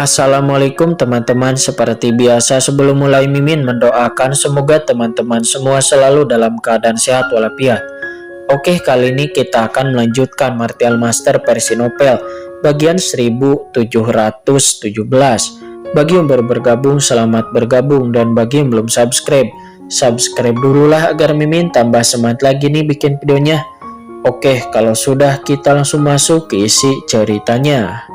Assalamualaikum teman-teman, seperti biasa sebelum mulai Mimin mendoakan semoga teman-teman semua selalu dalam keadaan sehat walafiat. Oke, kali ini kita akan melanjutkan Martial Master versi novel bagian 1717. Bagi yang baru bergabung, selamat bergabung, dan bagi yang belum subscribe, subscribe dululah agar Mimin tambah semangat lagi nih bikin videonya. Oke, kalau sudah kita langsung masuk ke isi ceritanya.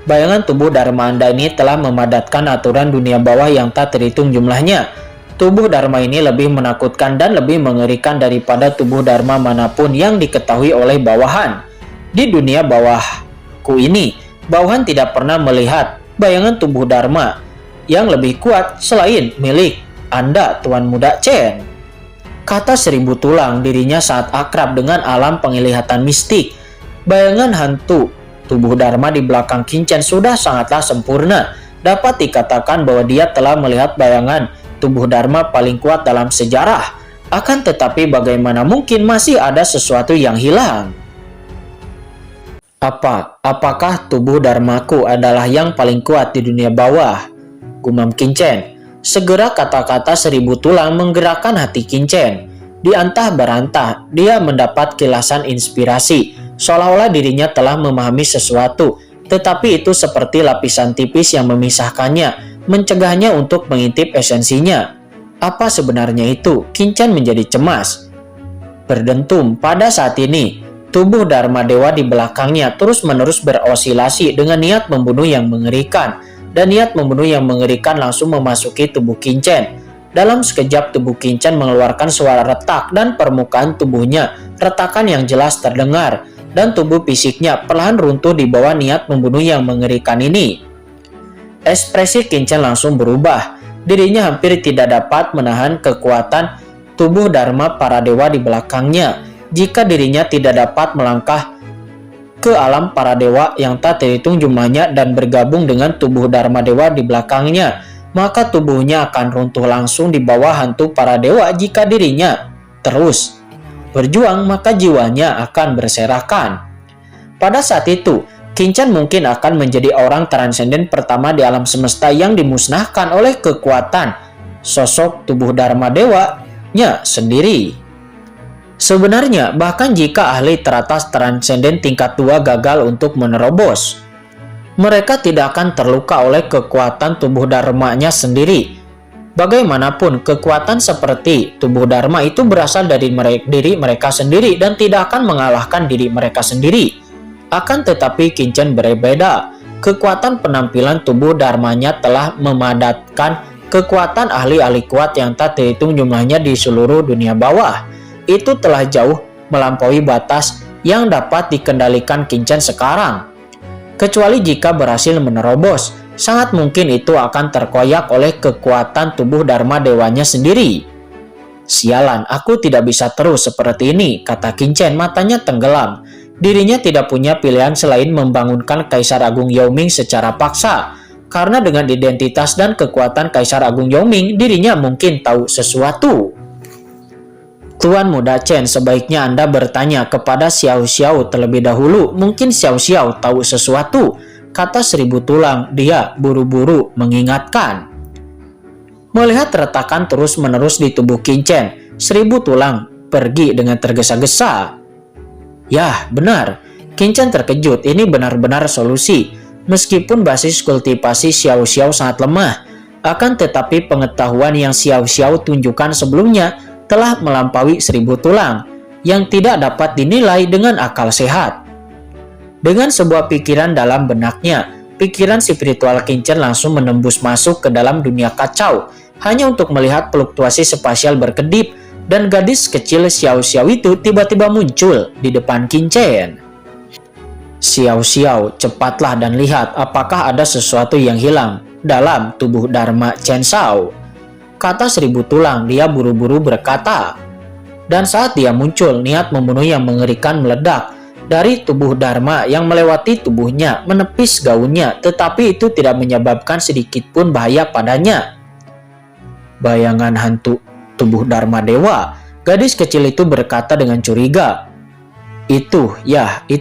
Bayangan tubuh Dharma Anda ini telah memadatkan aturan dunia bawah yang tak terhitung jumlahnya. Tubuh Dharma ini lebih menakutkan dan lebih mengerikan daripada tubuh Dharma manapun yang diketahui oleh bawahan. Di dunia bawahku ini, bawahan tidak pernah melihat bayangan tubuh Dharma yang lebih kuat selain milik Anda, Tuan Muda Chen. Kata Seribu Tulang dirinya saat akrab dengan alam penglihatan mistik. Bayangan hantu tubuh Dharma di belakang Qin-Chen sudah sangatlah sempurna. Dapat dikatakan bahwa dia telah melihat bayangan tubuh Dharma paling kuat dalam sejarah. Akan tetapi bagaimana mungkin masih ada sesuatu yang hilang? Apakah tubuh Dharmaku adalah yang paling kuat di dunia bawah? Gumam Qin-Chen. Segera kata-kata Seribu Tulang menggerakkan hati Qin-Chen. Di antah berantah, dia mendapat kilasan inspirasi. Seolah-olah dirinya telah memahami sesuatu, tetapi itu seperti lapisan tipis yang memisahkannya, mencegahnya untuk mengintip esensinya. Apa sebenarnya itu? Qin-Chen menjadi cemas. Berdentum pada saat ini, tubuh Dharma Dewa di belakangnya terus-menerus berosilasi dengan niat membunuh yang mengerikan, dan niat membunuh yang mengerikan langsung memasuki tubuh Qin-Chen. Dalam sekejap tubuh Qin-Chen mengeluarkan suara retak dan permukaan tubuhnya, retakan yang jelas terdengar. Dan tubuh fisiknya perlahan runtuh di bawah niat membunuh yang mengerikan ini. Ekspresi Qin-Chen langsung berubah. Dirinya hampir tidak dapat menahan kekuatan tubuh Dharma para dewa di belakangnya. Jika dirinya tidak dapat melangkah ke alam para dewa yang tak terhitung jumlahnya dan bergabung dengan tubuh Dharma Dewa di belakangnya, maka tubuhnya akan runtuh langsung di bawah hantu para dewa. Jika dirinya terus berjuang, maka jiwanya akan berserakan. Pada saat itu, Qin-Chen mungkin akan menjadi orang transenden pertama di alam semesta yang dimusnahkan oleh kekuatan sosok tubuh Dharma Dewanya sendiri. Sebenarnya, bahkan jika ahli teratas transenden tingkat 2 gagal untuk menerobos, mereka tidak akan terluka oleh kekuatan tubuh Dharmanya sendiri. Bagaimanapun, kekuatan seperti tubuh Dharma itu berasal dari diri mereka sendiri dan tidak akan mengalahkan diri mereka sendiri. Akan tetapi Qin-Chen berbeda. Kekuatan penampilan tubuh Dharmanya telah memadatkan kekuatan ahli-ahli kuat yang tak terhitung jumlahnya di seluruh dunia bawah. Itu telah jauh melampaui batas yang dapat dikendalikan Qin-Chen sekarang. Kecuali jika berhasil menerobos, sangat mungkin itu akan terkoyak oleh kekuatan tubuh Dharma Dewanya sendiri. Sialan, aku tidak bisa terus seperti ini, kata Qin-Chen, matanya tenggelam. Dirinya tidak punya pilihan selain membangunkan Kaisar Agung Yaoming secara paksa. Karena dengan identitas dan kekuatan Kaisar Agung Yaoming, dirinya mungkin tahu sesuatu. Tuan Muda Chen, sebaiknya Anda bertanya kepada Xiao Xiao terlebih dahulu. Mungkin Xiao Xiao tahu sesuatu, kata Seribu Tulang. Dia buru-buru mengingatkan. Melihat retakan terus-menerus di tubuh Qin-Chen, Seribu Tulang pergi dengan tergesa-gesa. Yah, benar. Qin-Chen terkejut. Ini benar-benar solusi. Meskipun basis kultivasi Xiao Xiao sangat lemah, akan tetapi pengetahuan yang Xiao Xiao tunjukkan sebelumnya telah melampaui Seribu Tulang yang tidak dapat dinilai dengan akal sehat. Dengan sebuah pikiran dalam benaknya, pikiran spiritual Qin-Chen langsung menembus masuk ke dalam dunia kacau hanya untuk melihat fluktuasi spasial berkedip, dan gadis kecil Xiao Xiao itu tiba-tiba muncul di depan Qin-Chen. Xiao Xiao, cepatlah dan lihat apakah ada sesuatu yang hilang dalam tubuh Dharma Chen Shao, kata Seribu Tulang. Dia buru-buru berkata. Dan saat dia muncul, niat membunuh yang mengerikan meledak dari tubuh Dharma yang melewati tubuhnya, menepis gaunnya, tetapi itu tidak menyebabkan sedikit pun bahaya padanya. Bayangan hantu tubuh Dharma Dewa, Gadis kecil itu berkata dengan curiga, Itu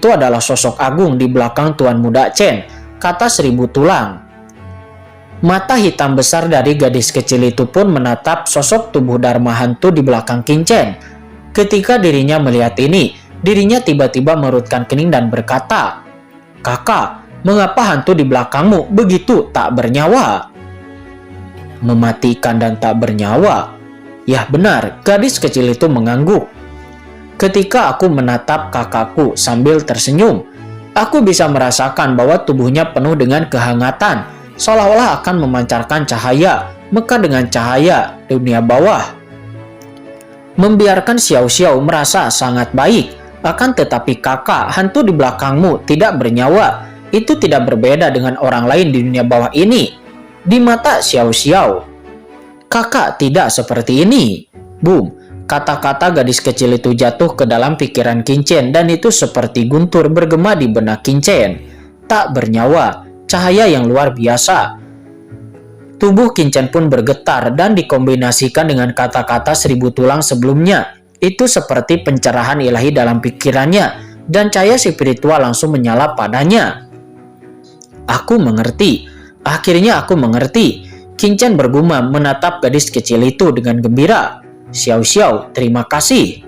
adalah sosok agung di belakang Tuan Muda Chen, kata Seribu Tulang. Mata hitam besar dari gadis kecil itu pun menatap sosok tubuh Dharma hantu di belakang Qingchen. Ketika dirinya melihat ini, dirinya tiba-tiba merutkan kening dan berkata, Kakak, mengapa hantu di belakangmu begitu tak bernyawa? Mematikan dan tak bernyawa? Ya benar, gadis kecil itu mengangguk. Ketika aku menatap kakakku sambil tersenyum, aku bisa merasakan bahwa tubuhnya penuh dengan kehangatan, seolah-olah akan memancarkan cahaya, meka dengan cahaya dunia bawah. Membiarkan Xiao Xiao merasa sangat baik, akan tetapi kakak, hantu di belakangmu tidak bernyawa. Itu tidak berbeda dengan orang lain di dunia bawah ini. Di mata Xiao Xiao, kakak tidak seperti ini. Boom, kata-kata gadis kecil itu jatuh ke dalam pikiran Qingchen dan itu seperti guntur bergema di benak Qingchen. Tak bernyawa, cahaya yang luar biasa. Tubuh Qingchen pun bergetar dan dikombinasikan dengan kata-kata Seribu Tulang sebelumnya. Itu seperti pencerahan ilahi dalam pikirannya dan cahaya spiritual langsung menyala padanya. Aku mengerti. Akhirnya aku mengerti. Qingchen bergumam menatap gadis kecil itu dengan gembira. Xiao Xiao, terima kasih.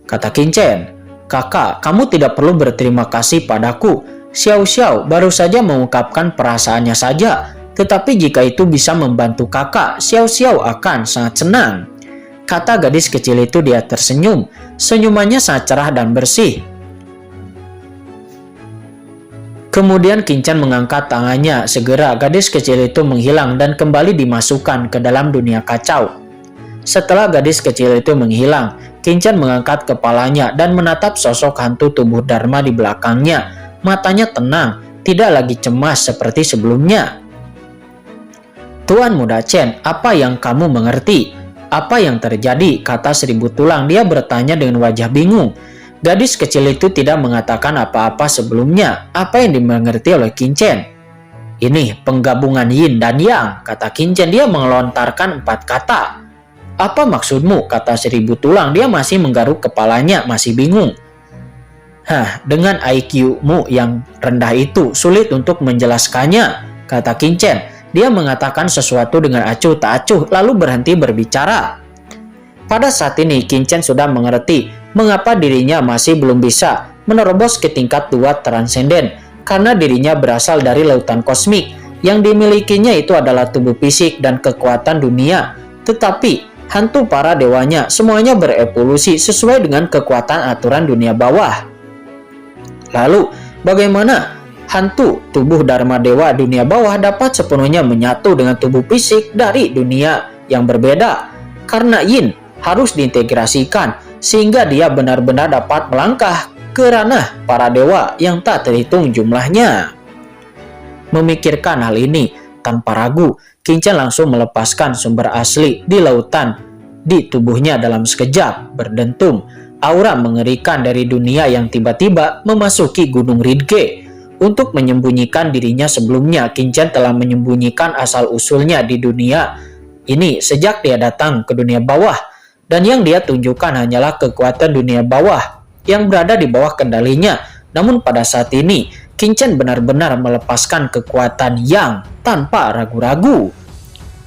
Kata Qingchen, kakak, kamu tidak perlu berterima kasih padaku. Xiao Xiao baru saja mengungkapkan perasaannya saja. Tetapi jika itu bisa membantu kakak, Xiao Xiao akan sangat senang. Kata gadis kecil itu, dia tersenyum. Senyumannya sangat cerah dan bersih. Kemudian Qingchen mengangkat tangannya. Segera gadis kecil itu menghilang dan kembali dimasukkan ke dalam dunia kacau. Setelah gadis kecil itu menghilang, Qingchen mengangkat kepalanya dan menatap sosok hantu tubuh Dharma di belakangnya. Matanya tenang, tidak lagi cemas seperti sebelumnya. Tuan Muda Chen, apa yang kamu mengerti? Apa yang terjadi? Kata Seribu Tulang. Dia bertanya dengan wajah bingung. Gadis kecil itu tidak mengatakan apa-apa sebelumnya. Apa yang dimengerti oleh Qingchen? Ini penggabungan yin dan yang, kata Qingchen. Dia melontarkan 4 kata. Apa maksudmu? Kata Seribu Tulang. Dia masih menggaruk kepalanya, masih bingung. Dengan IQ-mu yang rendah itu, sulit untuk menjelaskannya, kata Qingchen. Dia mengatakan sesuatu dengan acuh tak acuh, lalu berhenti berbicara. Pada saat ini, Qingchen sudah mengerti mengapa dirinya masih belum bisa menerobos ke tingkat 2 transenden, karena dirinya berasal dari lautan kosmik. Yang dimilikinya itu adalah tubuh fisik dan kekuatan dunia. Tetapi, hantu para dewanya semuanya berevolusi sesuai dengan kekuatan aturan dunia bawah. Lalu, bagaimana hantu tubuh Dharma Dewa dunia bawah dapat sepenuhnya menyatu dengan tubuh fisik dari dunia yang berbeda? Karena yin harus diintegrasikan sehingga dia benar-benar dapat melangkah ke ranah para dewa yang tak terhitung jumlahnya. Memikirkan hal ini tanpa ragu, Qingchen langsung melepaskan sumber asli di lautan di tubuhnya dalam sekejap. Berdentum, aura mengerikan dari dunia yang tiba-tiba memasuki Gunung Ringe. Untuk menyembunyikan dirinya sebelumnya, Qingchen telah menyembunyikan asal-usulnya di dunia ini sejak dia datang ke dunia bawah. Dan yang dia tunjukkan hanyalah kekuatan dunia bawah yang berada di bawah kendalinya. Namun pada saat ini, Qingchen benar-benar melepaskan kekuatan yang tanpa ragu-ragu.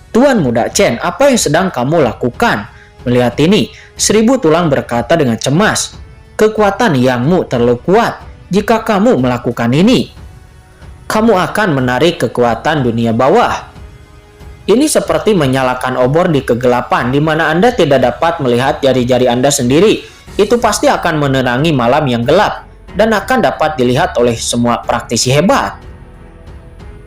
Tuan Muda Chen, apa yang sedang kamu lakukan? Melihat ini, Seribu Tulang berkata dengan cemas, kekuatan yangmu terlalu kuat. Jika kamu melakukan ini, kamu akan menarik kekuatan dunia bawah. Ini seperti menyalakan obor di kegelapan di mana Anda tidak dapat melihat jari-jari Anda sendiri. Itu pasti akan menerangi malam yang gelap dan akan dapat dilihat oleh semua praktisi hebat.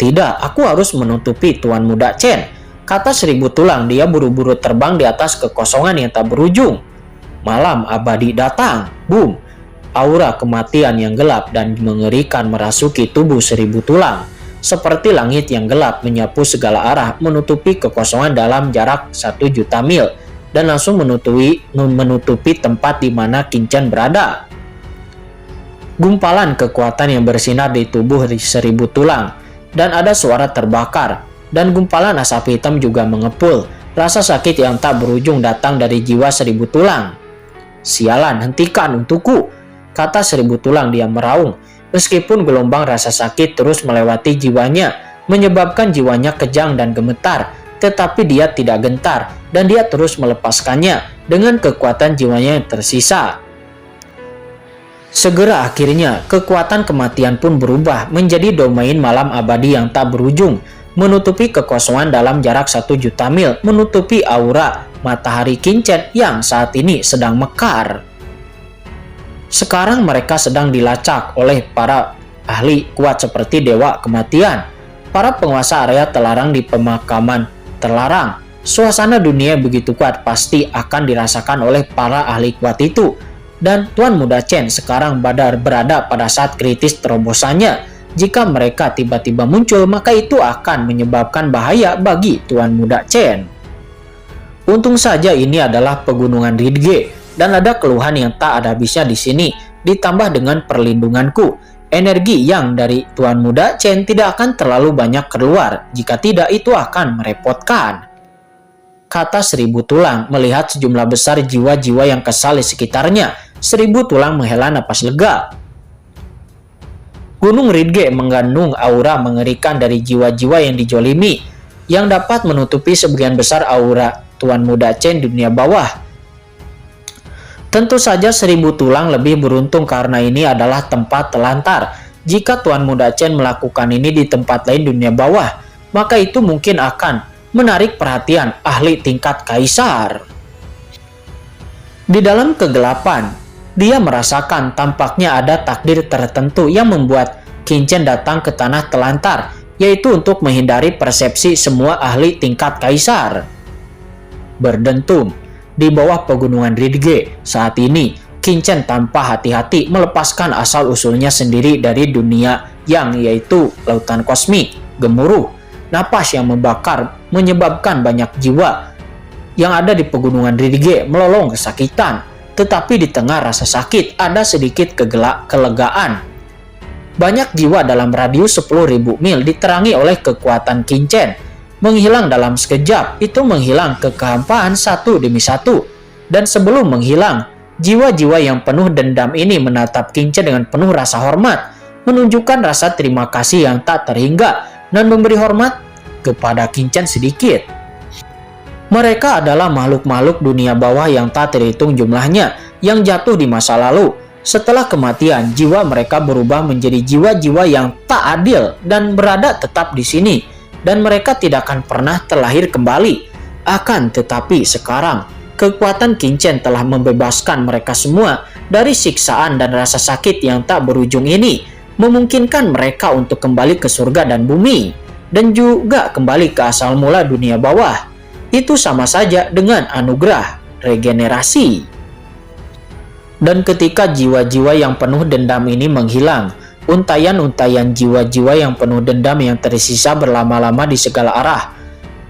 Tidak, aku harus menutupi Tuan Muda Chen, kata Seribu Tulang. Dia buru-buru terbang di atas kekosongan yang tak berujung. Malam abadi datang. Boom. Aura kematian yang gelap dan mengerikan merasuki tubuh Seribu Tulang. Seperti langit yang gelap menyapu segala arah, menutupi kekosongan dalam jarak 1 juta mil dan langsung menutupi tempat di mana Qingchen berada. Gumpalan kekuatan yang bersinar di tubuh Seribu Tulang dan ada suara terbakar dan gumpalan asap hitam juga mengepul. Rasa sakit yang tak berujung datang dari jiwa seribu tulang. "Sialan, hentikan untukku," kata seribu tulang. Dia meraung. Meskipun gelombang rasa sakit terus melewati jiwanya, menyebabkan jiwanya kejang dan gemetar, tetapi dia tidak gentar dan dia terus melepaskannya dengan kekuatan jiwanya yang tersisa. Segera akhirnya, kekuatan kematian pun berubah menjadi domain malam abadi yang tak berujung, menutupi kekosongan dalam jarak 1 juta mil, menutupi aura matahari Qinchen yang saat ini sedang mekar. Sekarang mereka sedang dilacak oleh para ahli kuat seperti Dewa Kematian, para penguasa area terlarang di pemakaman terlarang. Suasana dunia begitu kuat pasti akan dirasakan oleh para ahli kuat itu. Dan Tuan Muda Chen sekarang berada pada saat kritis terobosannya. Jika mereka tiba-tiba muncul, maka itu akan menyebabkan bahaya bagi Tuan Muda Chen. Untung saja ini adalah pegunungan Ridge, dan ada keluhan yang tak ada habisnya di sini. Ditambah dengan perlindunganku, energi yang dari Tuan Muda Chen tidak akan terlalu banyak keluar. Jika tidak, itu akan merepotkan, kata seribu tulang melihat sejumlah besar jiwa-jiwa yang kesal di sekitarnya. Seribu tulang menghela napas lega. Gunung Ridge mengandung aura mengerikan dari jiwa-jiwa yang dijolimi, yang dapat menutupi sebagian besar aura Tuan Muda Chen di dunia bawah. Tentu saja seribu tulang lebih beruntung karena ini adalah tempat telantar. Jika Tuan Muda Chen melakukan ini di tempat lain dunia bawah, maka itu mungkin akan menarik perhatian ahli tingkat kaisar. Di dalam kegelapan, dia merasakan tampaknya ada takdir tertentu yang membuat Qinchen datang ke tanah telantar, yaitu untuk menghindari persepsi semua ahli tingkat kaisar. Berdentum di bawah pegunungan Ridge, saat ini Qinchen tanpa hati-hati melepaskan asal-usulnya sendiri dari dunia yang yaitu lautan kosmik, gemuruh, napas yang membakar menyebabkan banyak jiwa yang ada di pegunungan Ridge melolong kesakitan. Tetapi di tengah rasa sakit ada sedikit kelegaan. Banyak jiwa dalam radius 10.000 mil diterangi oleh kekuatan Qinchen. Menghilang dalam sekejap, itu menghilang ke kehampaan satu demi satu. Dan sebelum menghilang, jiwa-jiwa yang penuh dendam ini menatap Qinchen dengan penuh rasa hormat, menunjukkan rasa terima kasih yang tak terhingga, dan memberi hormat kepada Qinchen sedikit. Mereka adalah makhluk-makhluk dunia bawah yang tak terhitung jumlahnya, yang jatuh di masa lalu. Setelah kematian, jiwa mereka berubah menjadi jiwa-jiwa yang tak adil dan berada tetap di sini. Dan mereka tidak akan pernah terlahir kembali. Akan tetapi sekarang, kekuatan Qinchen telah membebaskan mereka semua dari siksaan dan rasa sakit yang tak berujung ini, memungkinkan mereka untuk kembali ke surga dan bumi, dan juga kembali ke asal mula dunia bawah. Itu sama saja dengan anugerah regenerasi. Dan ketika jiwa-jiwa yang penuh dendam ini menghilang, untayan-untayan jiwa-jiwa yang penuh dendam yang tersisa berlama-lama di segala arah,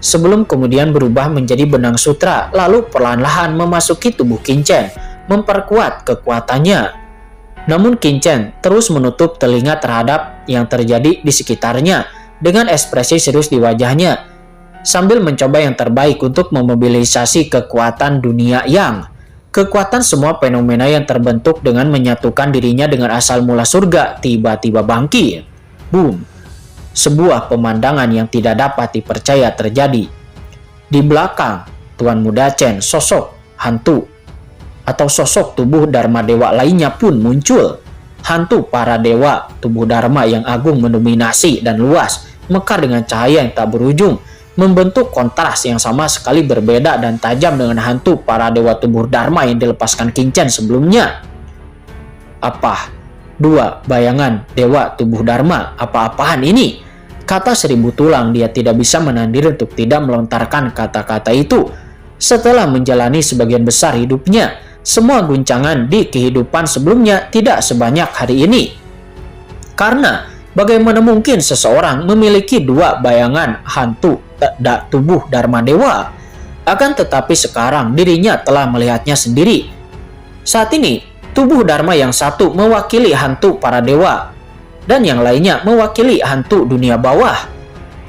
sebelum kemudian berubah menjadi benang sutra, lalu perlahan-lahan memasuki tubuh Qinchen, memperkuat kekuatannya. Namun Qinchen terus menutup telinga terhadap yang terjadi di sekitarnya dengan ekspresi serius di wajahnya, sambil mencoba yang terbaik untuk memobilisasi kekuatan dunia yang. Kekuatan semua fenomena yang terbentuk dengan menyatukan dirinya dengan asal mula surga tiba-tiba bangkit. Boom. Sebuah pemandangan yang tidak dapat dipercaya terjadi. Di belakang Tuan Muda Chen, sosok hantu atau sosok tubuh Dharma Dewa lainnya pun muncul. Hantu para dewa tubuh Dharma yang agung mendominasi dan luas, mekar dengan cahaya yang tak berujung, membentuk kontras yang sama sekali berbeda dan tajam dengan hantu para dewa tubuh Dharma yang dilepaskan Qinchen sebelumnya. Apa? Dua bayangan dewa tubuh Dharma? Apa-apaan ini? Kata seribu tulang. Dia tidak bisa menahan diri untuk tidak melontarkan kata-kata itu. Setelah menjalani sebagian besar hidupnya, semua guncangan di kehidupan sebelumnya tidak sebanyak hari ini. Karena bagaimana mungkin seseorang memiliki dua bayangan hantu tubuh Dharma Dewa? Akan tetapi sekarang dirinya telah melihatnya sendiri. Saat ini, tubuh Dharma yang satu mewakili hantu para dewa, dan yang lainnya mewakili hantu dunia bawah.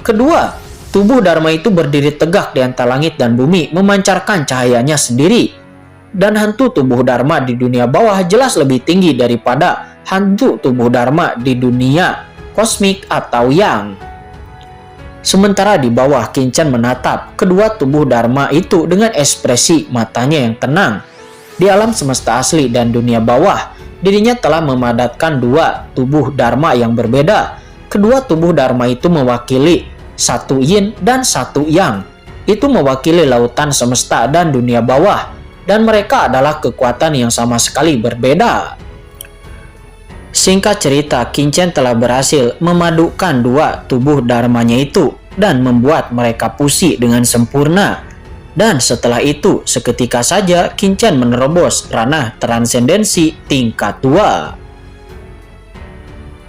Kedua, Tubuh Dharma itu berdiri tegak di antara langit dan bumi, memancarkan cahayanya sendiri. Dan hantu tubuh Dharma di dunia bawah jelas lebih tinggi daripada hantu tubuh Dharma di dunia kosmik atau yang. Sementara di bawah, Kincen menatap kedua tubuh Dharma itu dengan ekspresi matanya yang tenang. Di alam semesta asli dan dunia bawah, dirinya telah memadatkan dua tubuh Dharma yang berbeda. Kedua tubuh Dharma itu mewakili satu yin dan satu yang. Itu mewakili lautan semesta dan dunia bawah. Dan mereka adalah kekuatan yang sama sekali berbeda. Singkat cerita, Kincen telah berhasil memadukan dua tubuh Dharmanya itu dan membuat mereka pusi dengan sempurna. Dan setelah itu, seketika saja Kincen menerobos ranah transendensi tingkat 2.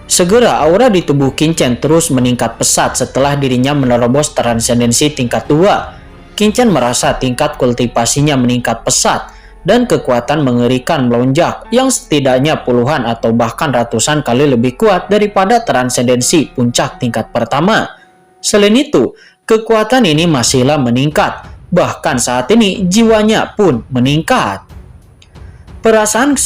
Segera aura di tubuh Kincen terus meningkat pesat setelah dirinya menerobos transendensi tingkat 2. Kincen merasa tingkat kultivasinya meningkat pesat dan kekuatan mengerikan melonjak yang setidaknya puluhan atau bahkan ratusan kali lebih kuat daripada transendensi puncak tingkat pertama. Selain itu, kekuatan ini masihlah meningkat, bahkan saat ini jiwanya pun meningkat. Perasaan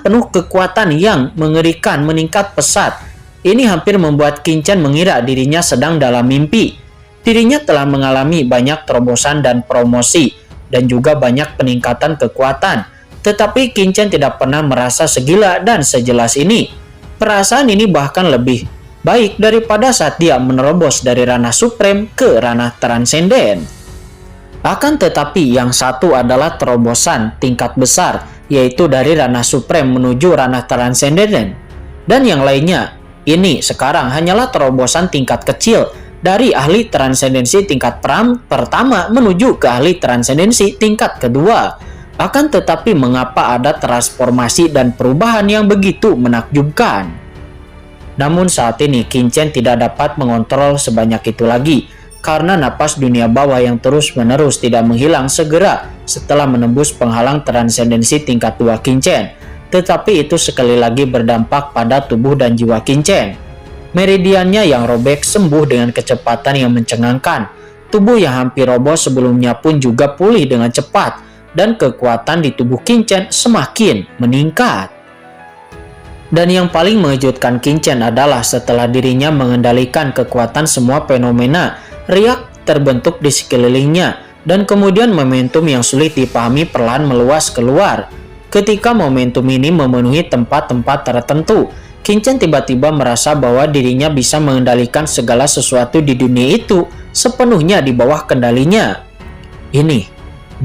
penuh kekuatan yang mengerikan meningkat pesat. Ini hampir membuat Kincen mengira dirinya sedang dalam mimpi. Dirinya telah mengalami banyak terobosan dan promosi, dan juga banyak peningkatan kekuatan. Tetapi Kincen tidak pernah merasa segila dan sejelas ini. Perasaan ini bahkan lebih baik daripada saat dia menerobos dari ranah supreme ke ranah transenden. Akan tetapi yang satu adalah terobosan tingkat besar, yaitu dari ranah supreme menuju ranah transenden. Dan yang lainnya, ini sekarang hanyalah terobosan tingkat kecil, dari ahli transendensi tingkat pertama menuju ke ahli transendensi tingkat kedua. Akan tetapi mengapa ada transformasi dan perubahan yang begitu menakjubkan? Namun saat ini Kincen tidak dapat mengontrol sebanyak itu lagi, karena napas dunia bawah yang terus-menerus tidak menghilang segera setelah menembus penghalang transendensi tingkat 2 Kincen. Tetapi itu sekali lagi berdampak pada tubuh dan jiwa Kincen. Meridiannya yang robek sembuh dengan kecepatan yang mencengangkan. Tubuh yang hampir roboh sebelumnya pun juga pulih dengan cepat, dan kekuatan di tubuh Kincen semakin meningkat. Dan yang paling mengejutkan Kincen adalah setelah dirinya mengendalikan kekuatan semua fenomena, riak terbentuk di sekelilingnya, dan kemudian momentum yang sulit dipahami perlahan meluas keluar. Ketika momentum ini memenuhi tempat-tempat tertentu, Kincen tiba-tiba merasa bahwa dirinya bisa mengendalikan segala sesuatu di dunia itu sepenuhnya di bawah kendalinya. Ini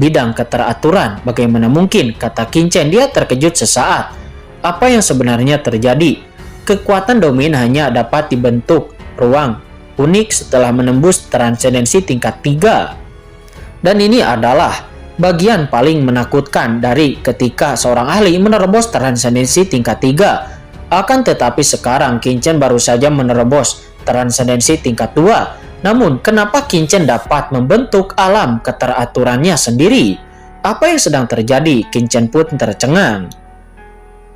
bidang keteraturan, bagaimana mungkin, kata Kincen. Dia terkejut sesaat. Apa yang sebenarnya terjadi? Kekuatan domain hanya dapat dibentuk ruang unik setelah menembus transendensi tingkat 3. Dan ini adalah bagian paling menakutkan dari ketika seorang ahli menerobos transendensi tingkat 3. Akan tetapi sekarang Kincen baru saja menerobos transendensi tingkat 2. Namun kenapa Kincen dapat membentuk alam keteraturannya sendiri? Apa yang sedang terjadi? Kincen pun tercengang.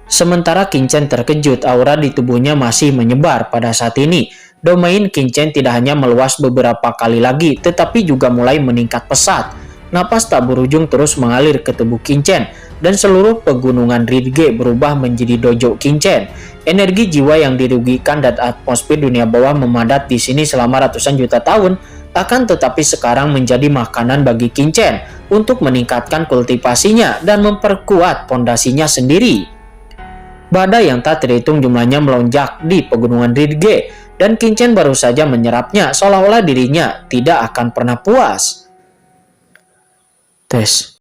Sementara Kincen terkejut, aura di tubuhnya masih menyebar. Pada saat ini, domain Kincen tidak hanya meluas beberapa kali lagi, tetapi juga mulai meningkat pesat. Napas tak berujung terus mengalir ke tubuh Kincen, dan seluruh pegunungan Ridge berubah menjadi dojo Kincen. Energi jiwa yang dirugikan dan atmosfer dunia bawah memadat di sini selama ratusan juta tahun, akan tetapi sekarang menjadi makanan bagi Kincen untuk meningkatkan kultivasinya dan memperkuat pondasinya sendiri. Badai yang tak terhitung jumlahnya melonjak di pegunungan Ridge, dan Kincen baru saja menyerapnya seolah-olah dirinya tidak akan pernah puas. Tes.